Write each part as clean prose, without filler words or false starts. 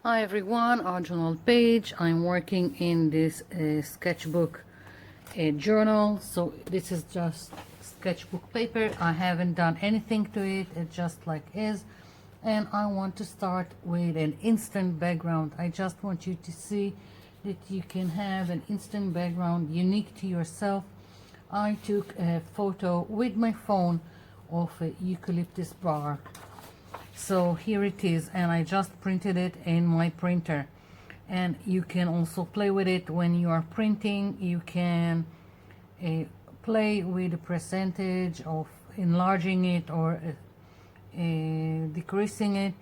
Hi everyone, our journal page. I'm working in this sketchbook journal. So this is just sketchbook paper. I haven't done anything to it. It just like is. And I want to start with an instant background. I just want you to see that you can have an instant background unique to yourself. I took a photo with my phone of a eucalyptus bark. So here it is, and I just printed it in my printer. And you can also play with it when you are printing. You can play with the percentage of enlarging it or decreasing it,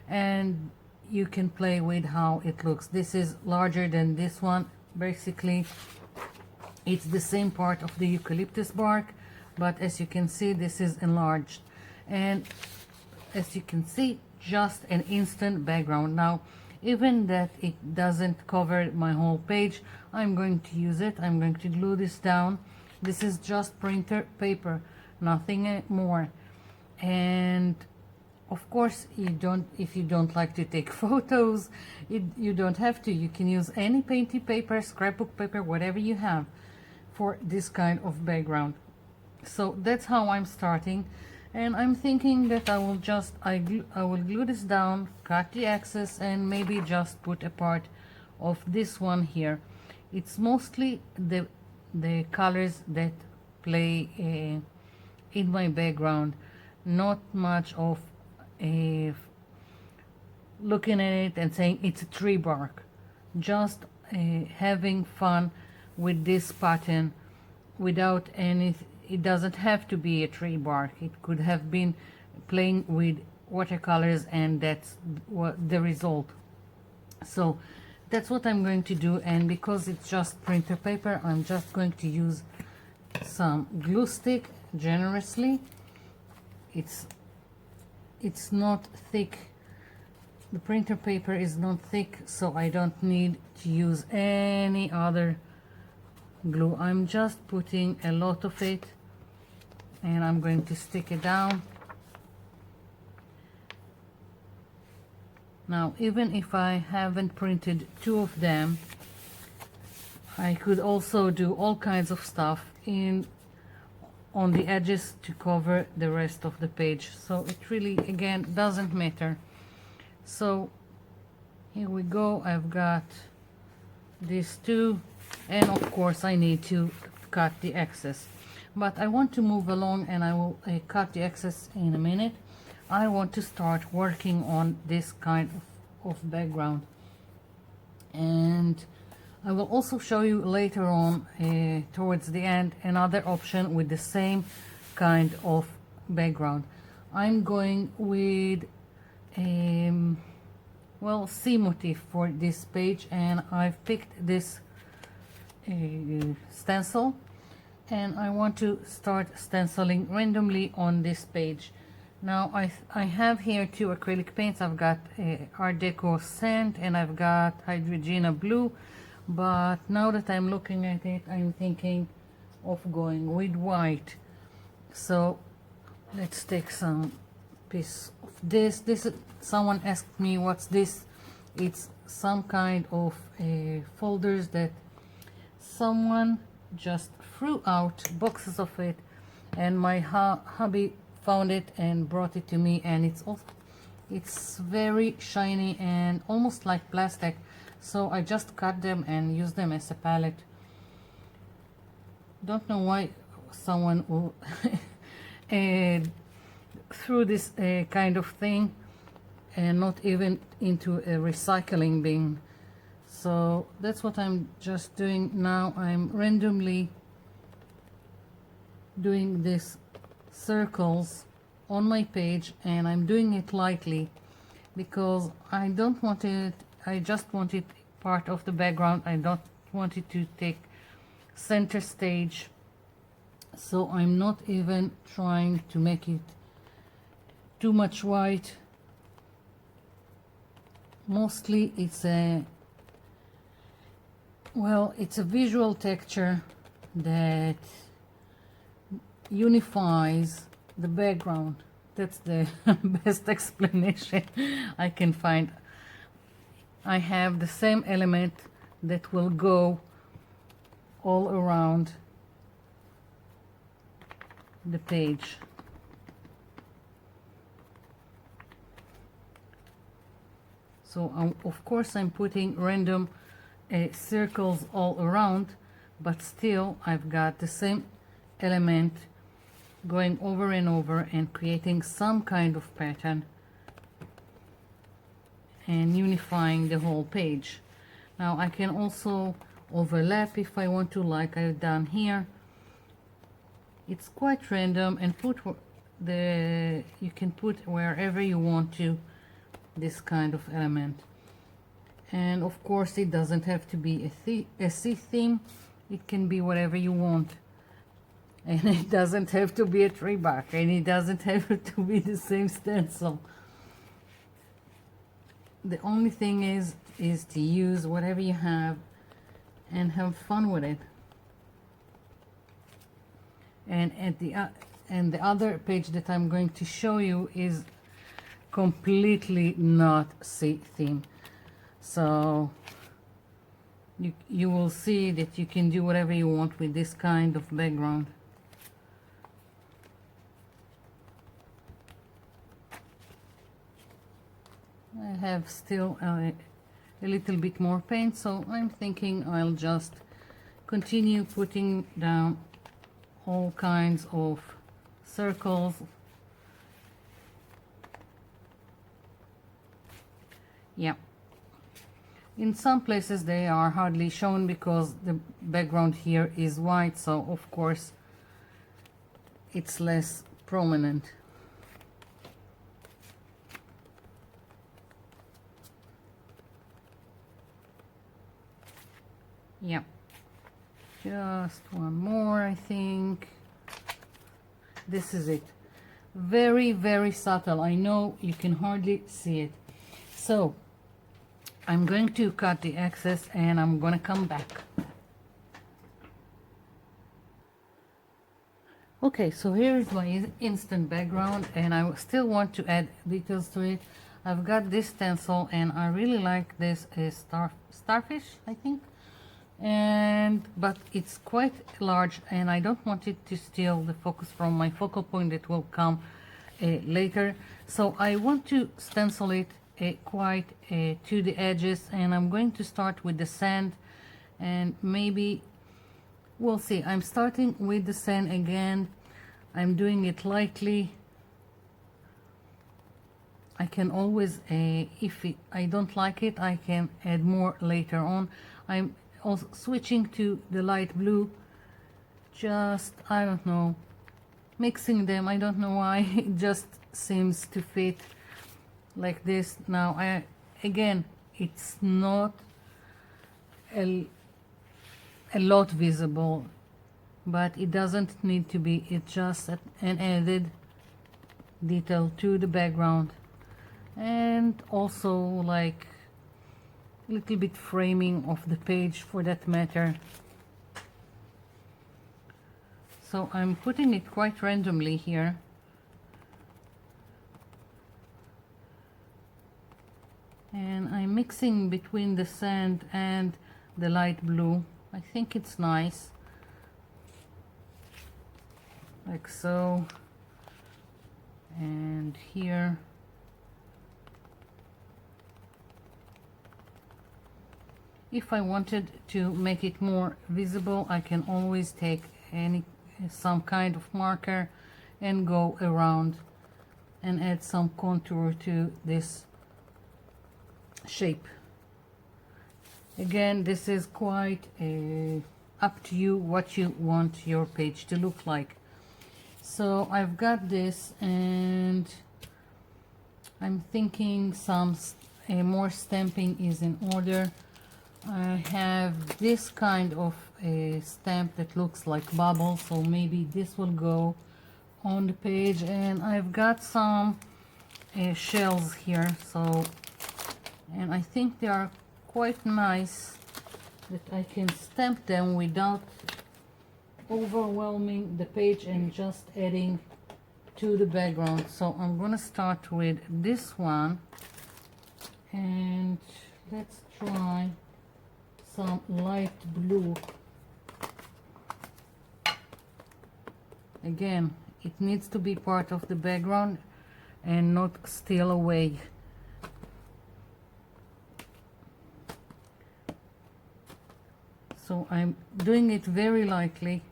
and you can play with how it looks. This is larger than this one. Basically it's the same part of the eucalyptus bark, but as you can see, this is enlarged. And as you can see, just an instant background. Now, even that it doesn't cover my whole page, I'm going to use it. I'm going to glue this down. This is just printer paper, nothing more. And of course, if you don't like to take photos, you don't have to. You can use any painted paper, scrapbook paper, whatever you have for this kind of background. So that's how I'm starting. And I'm thinking that I will glue this down, cut the excess, and maybe just put a part of this one here. It's mostly the colors that play in my background, not much of looking at it and saying it's a tree bark. Just having fun with this pattern without any. It doesn't have to be a tree bark. It could have been playing with watercolors, and that's what the result. So that's what I'm going to do. And because it's just printer paper, I'm just going to use some glue stick generously. It's not thick. The printer paper is not thick, so I don't need to use any other glue. I'm just putting a lot of it, and I'm going to stick it down. Now, even if I haven't printed two of them, I could also do all kinds of stuff on the edges to cover the rest of the page. So it really, again, doesn't matter. So here we go. I've got these two, and of course I need to cut the excess. But I want to move along, and I will cut the excess in a minute. I want to start working on this kind of background, and I will also show you later on towards the end another option with the same kind of background. I'm going with well, sea motif for this page, and I've picked this stencil, and I want to start stenciling randomly on this page. Now I have here two acrylic paints. I've got Art Deco Sand, and I've got Hydrogena Blue, but now that I'm looking at it, I'm thinking of going with white. So let's take some piece of this. Someone asked me what's this. It's some kind of folders that someone just threw out boxes of it, and my hubby found it and brought it to me, and it's very shiny and almost like plastic. So I just cut them and use them as a palette. Don't know why someone will threw this kind of thing and not even into a recycling bin. So that's what I'm just doing now. I'm randomly doing these circles on my page, and I'm doing it lightly because I don't want it. I just want it part of the background. I don't want it to take center stage. So I'm not even trying to make it too much white. Mostly it's a visual texture that unifies the background. That's the best explanation I can find. I have the same element that will go all around the page. So of course I'm putting random circles all around, but still I've got the same element going over and over and creating some kind of pattern and unifying the whole page. Now I can also overlap if I want to, like I've done here. It's quite random, and you can put wherever you want to this kind of element. And of course it doesn't have to be a C theme, it can be whatever you want. And it doesn't have to be a tree bark, and it doesn't have to be the same stencil. The only thing is to use whatever you have and have fun with it. And the other page that I'm going to show you is completely not C theme. So you will see that you can do whatever you want with this kind of background. I have still a little bit more paint, so I'm thinking I'll just continue putting down all kinds of circles. Yeah, in some places they are hardly shown because the background here is white, so of course it's less prominent. Yeah, just one more, I think. This is it. Very, very subtle. I know you can hardly see it. So I'm going to cut the excess and I'm going to come back. Okay, so here is my instant background, and I still want to add details to it. I've got this stencil and I really like this starfish, I think. But it's quite large and I don't want it to steal the focus from my focal point that will come later. So I want to stencil it quite to the edges, and I'm going to start with the sand, and maybe we'll see. I'm starting with the sand again. I'm doing it lightly. I can always, if I don't like it, I can add more later on. I'm also switching to the light blue, just, I don't know, mixing them. I don't know why, it just seems to fit like this. Now again, it's not a lot visible, but it doesn't need to be. It's just an added detail to the background, and also like a little bit framing of the page for that matter. So I'm putting it quite randomly here. And I'm mixing between the sand and the light blue. I think it's nice. Like so. And here. If I wanted to make it more visible, I can always take some kind of marker and go around and add some contour to this shape. Again, this is quite up to you what you want your page to look like. So I've got this, and I'm thinking some more stamping is in order. I have this kind of a stamp that looks like bubbles, so maybe this will go on the page. And I've got some shells here, so, and I think they are quite nice that I can stamp them without overwhelming the page and just adding to the background. So I'm gonna start with this one, and let's try some light blue. Again, it needs to be part of the background and not steal away. So I'm doing it very lightly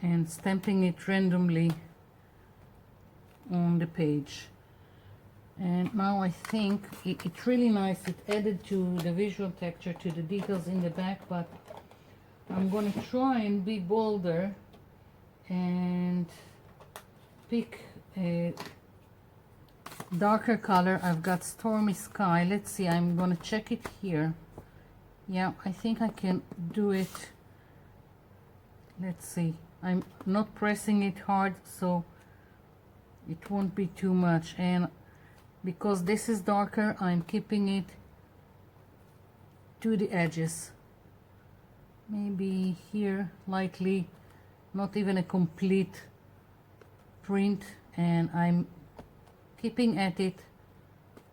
and stamping it randomly on the page. And now I think it's really nice. It added to the visual texture, to the details in the back, but I'm going to try and be bolder and pick a darker color. I've got Stormy Sky. Let's see, I'm going to check it here. Yeah, I think I can do it. Let's see. I'm not pressing it hard, so it won't be too much. And because this is darker, I'm keeping it to the edges. Maybe here lightly, not even a complete print, and I'm keeping at it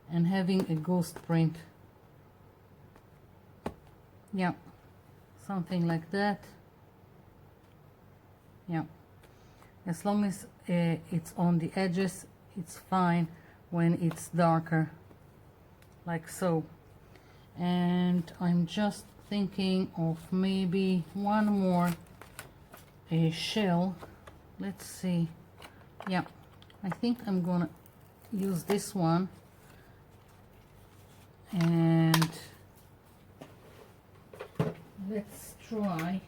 and having a ghost print. Yeah, something like that. Yeah, as long as it's on the edges, it's fine. When it's darker, like so. And I'm just thinking of maybe one more shell. Let's see. Yeah, I think I'm gonna use this one, and let's try.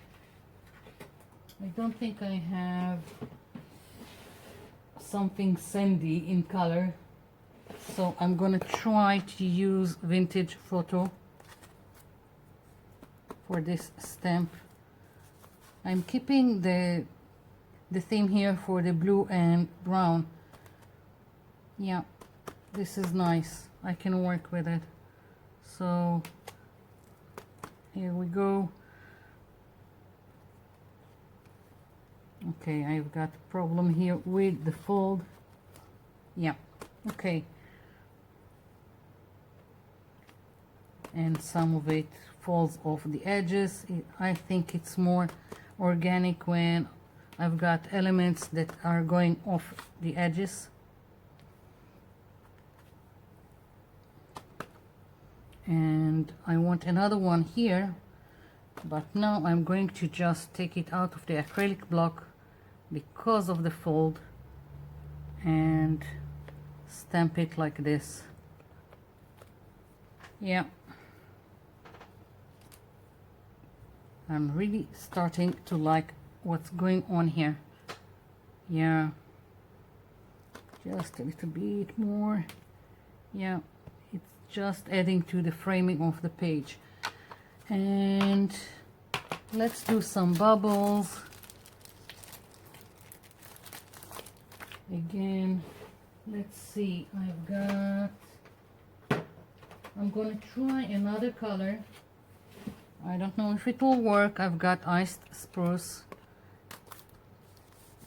I don't think I have something sandy in color, so I'm gonna try to use Vintage Photo for this stamp. I'm keeping the theme here for the blue and brown. Yeah, this is nice. I can work with it. So here we go. Okay, I've got a problem here with the fold. Yeah, okay. And some of it falls off the edges. I think it's more organic when I've got elements that are going off the edges. And I want another one here, but now I'm going to just take it out of the acrylic block because of the fold and stamp it like this. Yeah, I'm really starting to like what's going on here. Yeah, just a little bit more. Yeah, it's just adding to the framing of the page. And let's do some bubbles. Again, let's see, I'm gonna try another color. I don't know if it will work. I've got iced spruce,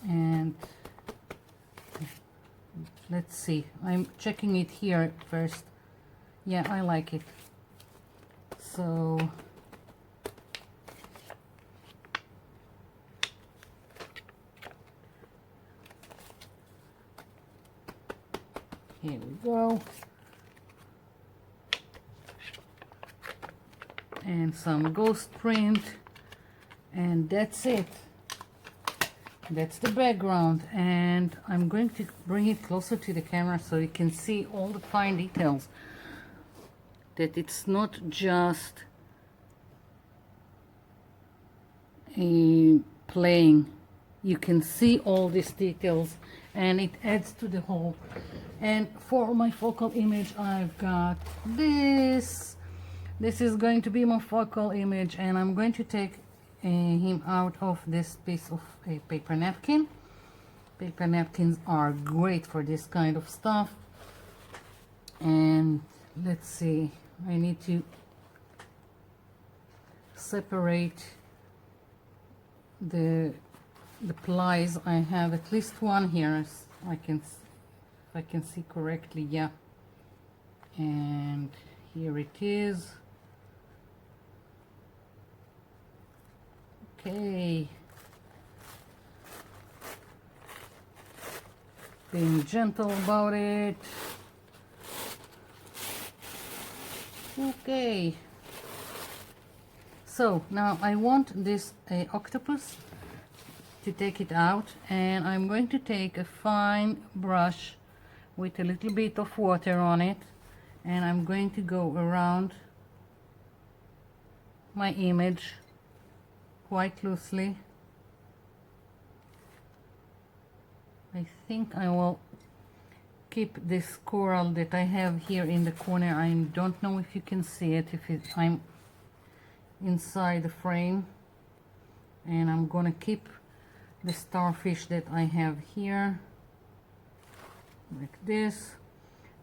and let's see, I'm checking it here first. Yeah, I like it. So here we go. And some ghost print, and that's it. That's the background, and I'm going to bring it closer to the camera so you can see all the fine details, that it's not just a playing. You can see all these details, and it adds to the whole. And for my focal image, I've got this. This is going to be my focal image, and I'm going to take him out of this piece of a paper napkin. Paper napkins are great for this kind of stuff. And let's see, I need to separate the plies. I have at least one here. I can, if I can see correctly. Yeah, and here it is. Okay, being gentle about it. Okay, so now I want this octopus to take it out, and I'm going to take a fine brush with a little bit of water on it, and I'm going to go around my image quite loosely. I think I will keep this coral that I have here in the corner. I don't know if you can see it, I'm inside the frame, and I'm gonna keep the starfish that I have here like this.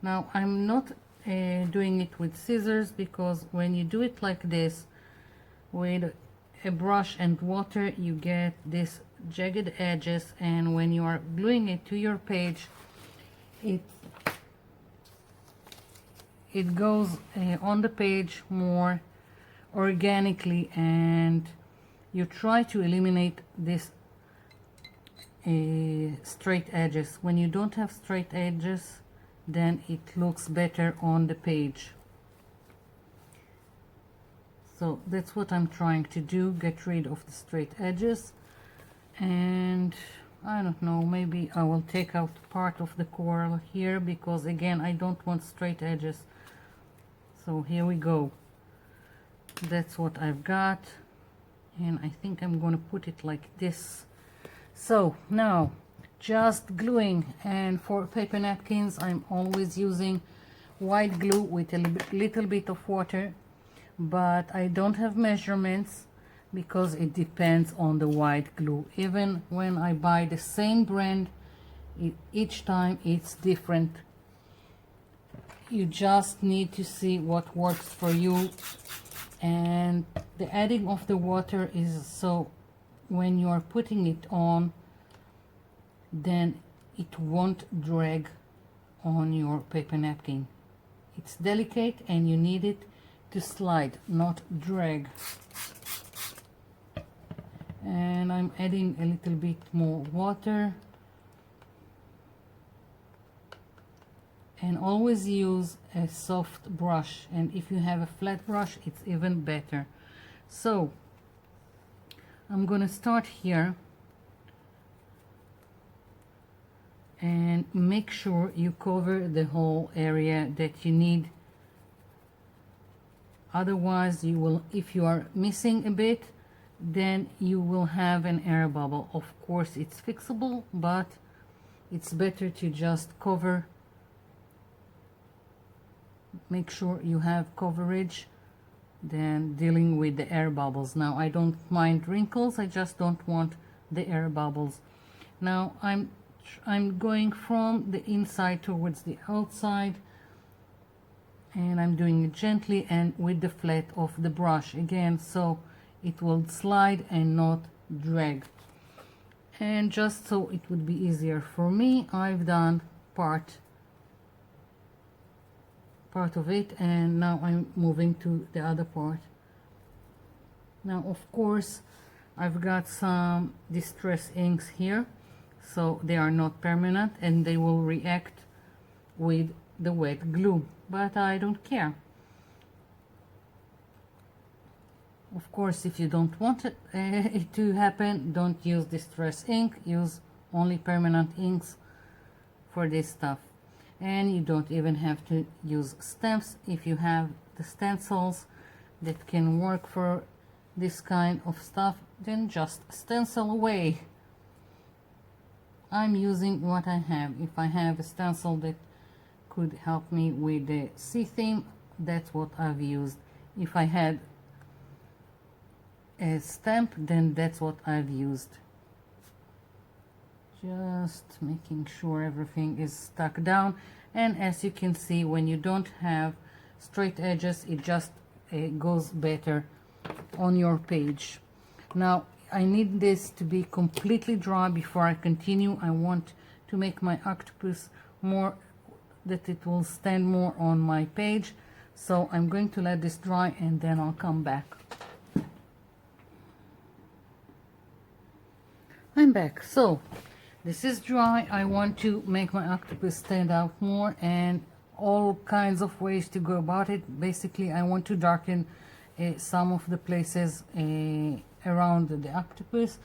Now I'm not doing it with scissors, because when you do it like this with a brush and water, you get this jagged edges, and when you are gluing it to your page, it goes on the page more organically, and you try to eliminate this straight edges. When you don't have straight edges, then it looks better on the page. So that's what I'm trying to do, get rid of the straight edges. And I don't know, maybe I will take out part of the coral here, because again I don't want straight edges. So here we go. That's what I've got, and I think I'm going to put it like this. So now just gluing, and for paper napkins I'm always using white glue with a little bit of water, but I don't have measurements because it depends on the white glue. Even when I buy the same brand, each time it's different. You just need to see what works for you, and the adding of the water is so when you are putting it on, then it won't drag on your paper napkin. It's delicate and you need it to slide, not drag. And I'm adding a little bit more water, and always use a soft brush, and if you have a flat brush it's even better. So I'm gonna start here, and make sure you cover the whole area that you need. Otherwise you will, if you are missing a bit, then you will have an air bubble. Of course it's fixable, but it's better to just cover. Make sure you have coverage than dealing with the air bubbles. Now I don't mind wrinkles, I just don't want the air bubbles. Now I'm going from the inside towards the outside, and I'm doing it gently and with the flat of the brush again, so it will slide and not drag. And just so it would be easier for me, I've done part of it, and now I'm moving to the other part. Now of course I've got some distress inks here, so they are not permanent and they will react with the wet glue, but I don't care. Of course, if you don't want it to happen, don't use distress ink, use only permanent inks for this stuff. And you don't even have to use stamps. If you have the stencils that can work for this kind of stuff, then just stencil away. I'm using what I have. If I have a stencil that could help me with the sea theme, that's what I've used. If I had a stamp, then that's what I've used. Just making sure everything is stuck down, and as you can see, when you don't have straight edges, it just goes better on your page. Now I need this to be completely dry before I continue. I want to make my octopus more, that it will stand more on my page. So I'm going to let this dry and then I'll come back. I'm back. So this is dry. I want to make my octopus stand out more, and all kinds of ways to go about it. Basically, I want to darken some of the places around the octopus.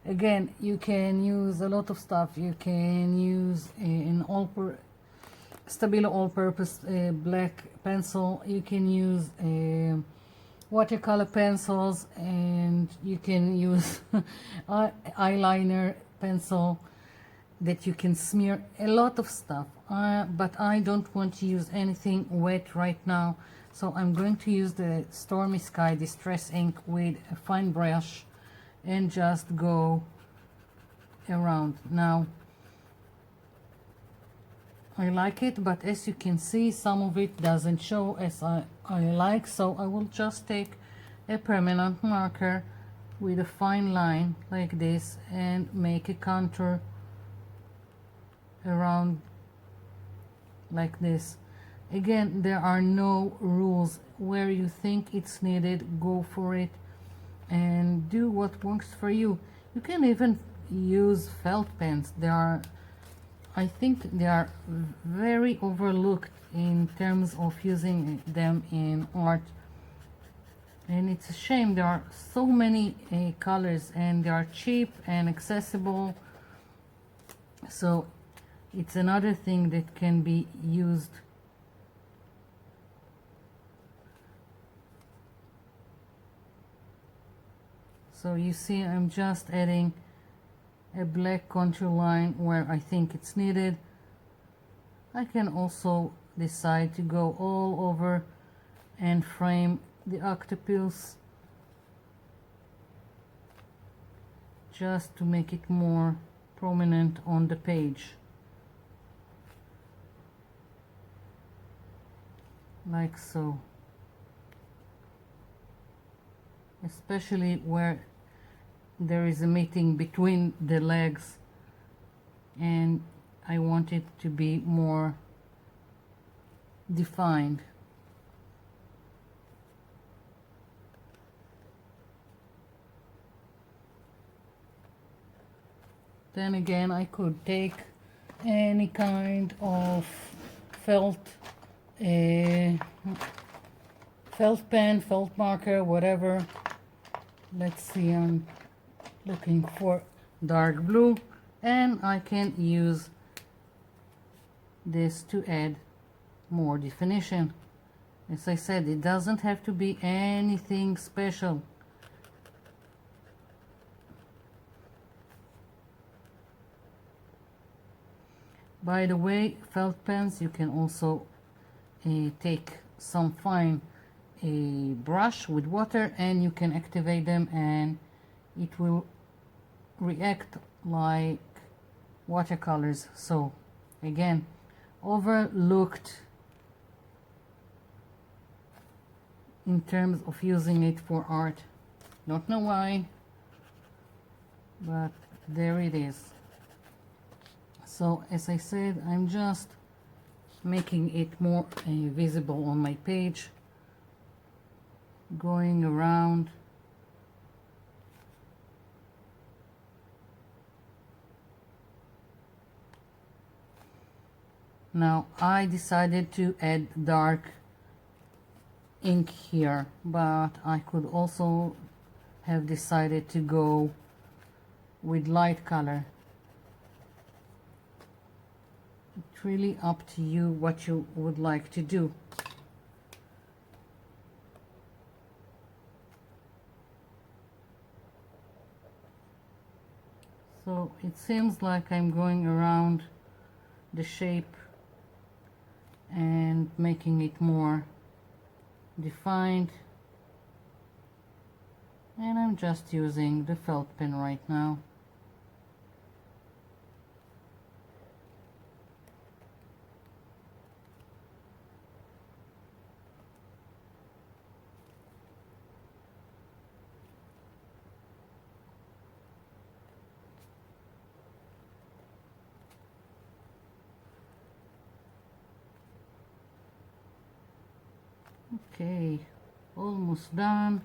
Again, you can use a lot of stuff. You can use an Stabilo all-purpose black pencil. You can use watercolor pencils, and you can use eyeliner pencil that you can smear a lot of stuff, but I don't want to use anything wet right now, so I'm going to use the Stormy Sky Distress ink with a fine brush and just go around. Now I like it, but as you can see, some of it doesn't show as I like, so I will just take a permanent marker with a fine line like this and make a contour around like this. Again, there are no rules. Where you think it's needed, go for it and do what works for you. You can even use felt pens. I think they are very overlooked in terms of using them in art, and it's a shame. There are so many colors, and they are cheap and accessible, so it's another thing that can be used. So you see, I'm just adding a black contour line where I think it's needed. I can also decide to go all over and frame the octopus just to make it more prominent on the page, like so, especially where there is a meeting between the legs, and I want it to be more defined. Then again, I could take any kind of felt pen, felt marker, whatever. Let's see, I'm looking for dark blue, and I can use this to add more definition. As I said, it doesn't have to be anything special. By the way, felt pens, you can also take some fine brush with water, and you can activate them and it will react like watercolors. So again, overlooked in terms of using it for art. Don't know why, but there it is. So as I said, I'm just making it more visible on my page, going around. Now I decided to add dark ink here, but I could also have decided to go with light color. It's really up to you what you would like to do. So it seems like I'm going around the shape and making it more defined, and I'm just using the felt pen right now. Okay, almost done.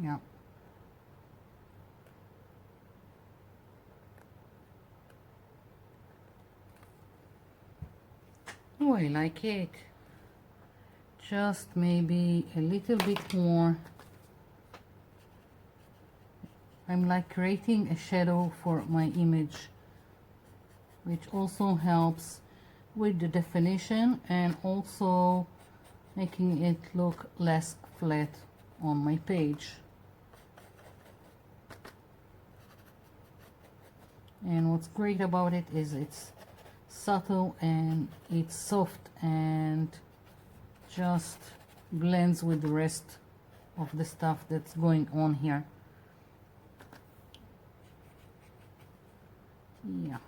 Yeah. Oh, I like it. Just maybe a little bit more. I'm like creating a shadow for my image, which also helps with the definition and also making it look less flat on my page. And what's great about it is it's subtle and it's soft and just blends with the rest of the stuff that's going on here. Yeah,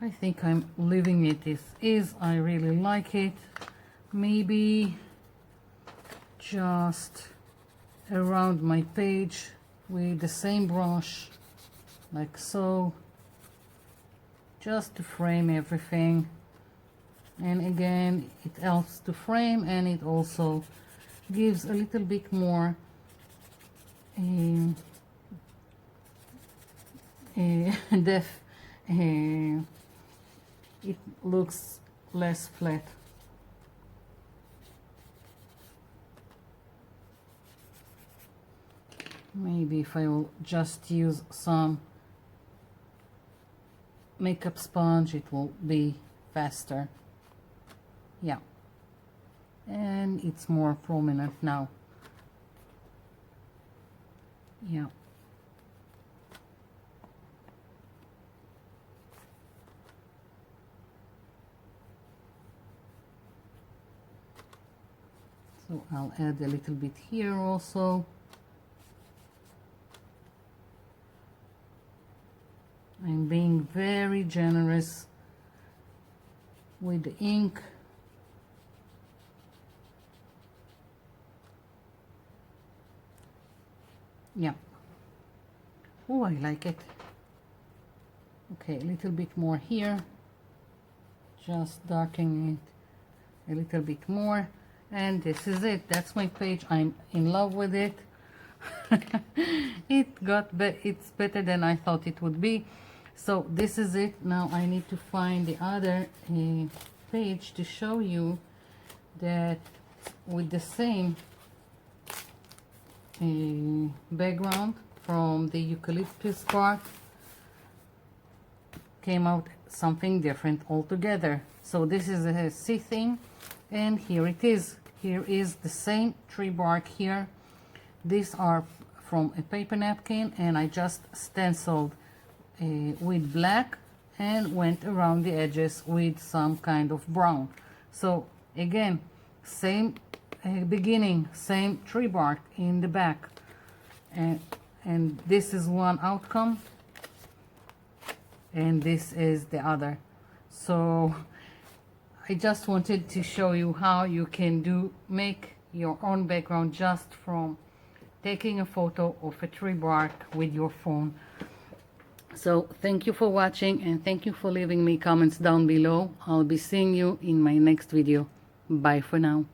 I think I'm leaving it as is. I really like it. Maybe just around my page with the same brush, like so, just to frame everything. And again, it helps to frame, and it also gives a little bit more depth. It looks less flat. Maybe if I will just use some makeup sponge, it will be faster. Yeah, and it's more prominent now. Yeah. So I'll add a little bit here also. I'm being very generous with the ink. Yeah. Oh, I like it. Okay, a little bit more here. Just darkening it a little bit more. And this is it. That's my page. I'm in love with it. It's better than I thought it would be. So this is it. Now I need to find the other page to show you that with the same background from the eucalyptus bark came out something different altogether. So this is a C thing, and here it is. Here is the same tree bark here. These are from a paper napkin, and I just stenciled with black and went around the edges with some kind of brown. So again, same beginning, same tree bark in the back, and this is one outcome, and this is the other. So I just wanted to show you how you can make your own background just from taking a photo of a tree bark with your phone. So thank you for watching, and thank you for leaving me comments down below. I'll be seeing you in my next video. Bye for now.